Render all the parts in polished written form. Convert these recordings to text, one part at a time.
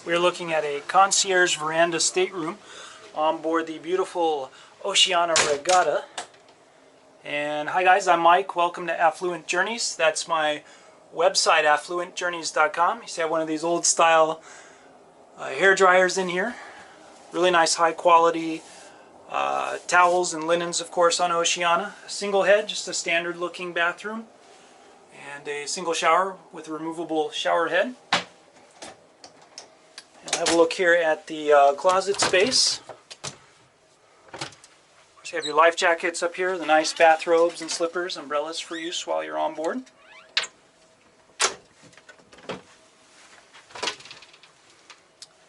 We're looking at a Concierge Veranda stateroom on board the beautiful Oceania Regatta. And hi guys, I'm Mike. Welcome to Affluent Journeys. That's my website, affluentjourneys.com. You see I have one of these old style hair dryers in here. Really nice high quality towels and linens, of course, on Oceania. A single head, just a standard looking bathroom. And a single shower with a removable shower head. And have a look here at the closet space. Of course, you have your life jackets up here, the nice bathrobes and slippers, umbrellas for use while you're on board.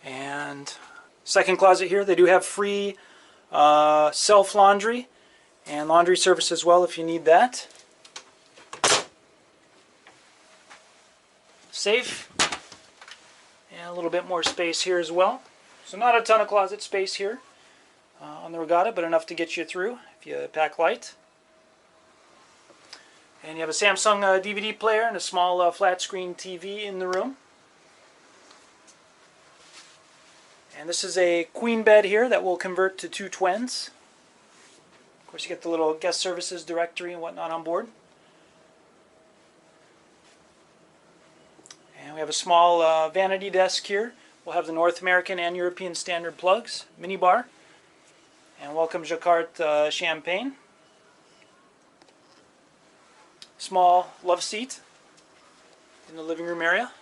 And second closet here, they do have free self laundry and laundry service as well if you need that. Safe. And a little bit more space here as well. So not a ton of closet space here on the Regatta, but enough to get you through if you pack light. And you have a Samsung DVD player and a small flat screen TV in the room. And this is a queen bed here that will convert to two twins. Of course, you get the little guest services directory and whatnot on board. And we have a small vanity desk here. We'll have the North American and European standard plugs, minibar, and welcome Jacquard champagne. Small love seat in the living room area.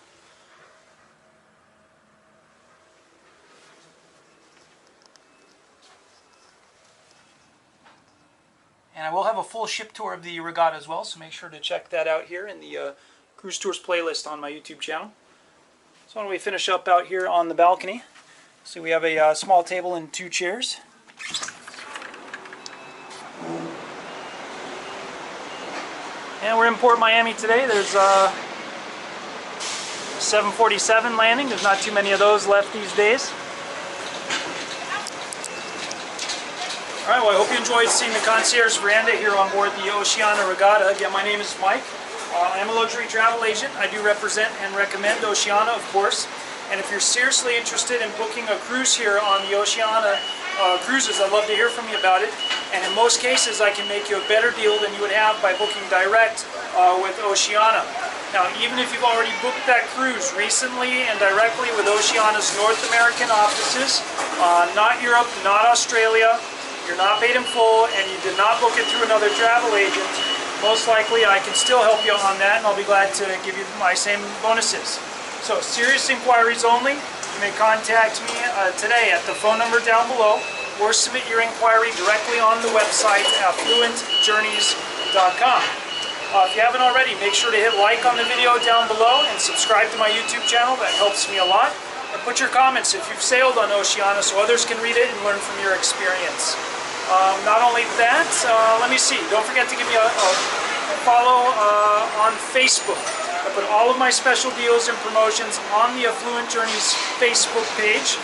And I will have a full ship tour of the Regatta as well, so make sure to check that out here in the Cruise Tours playlist on my YouTube channel. So why don't we finish up out here on the balcony. So we have a small table and two chairs. And we're in Port Miami today. There's 747 landing. There's not too many of those left these days. Alright, well I hope you enjoyed seeing the Concierge Veranda here on board the Oceania Regatta. Again, my name is Mike. I am a luxury travel agent. I do represent and recommend Oceania, of course. And if you're seriously interested in booking a cruise here on the Oceania Cruises, I'd love to hear from you about it. And in most cases, I can make you a better deal than you would have by booking direct with Oceania. Now, even if you've already booked that cruise recently and directly with Oceania's North American offices, not Europe, not Australia, you're not paid in full, and you did not book it through another travel agent, most likely I can still help you on that, and I'll be glad to give you my same bonuses. So, serious inquiries only. You may contact me today at the phone number down below, or submit your inquiry directly on the website, affluentjourneys.com. If you haven't already, make sure to hit like on the video down below and subscribe to my YouTube channel. That helps me a lot. And put your comments if you've sailed on Oceania so others can read it and learn from your experience. Not only that, let me see, don't forget to give me a follow on Facebook. I put all of my special deals and promotions on the Affluent Journeys Facebook page,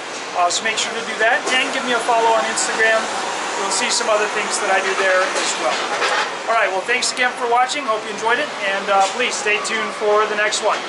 so make sure to do that, and give me a follow on Instagram. You'll see some other things that I do there as well. Alright, well thanks again for watching, hope you enjoyed it, and please stay tuned for the next one.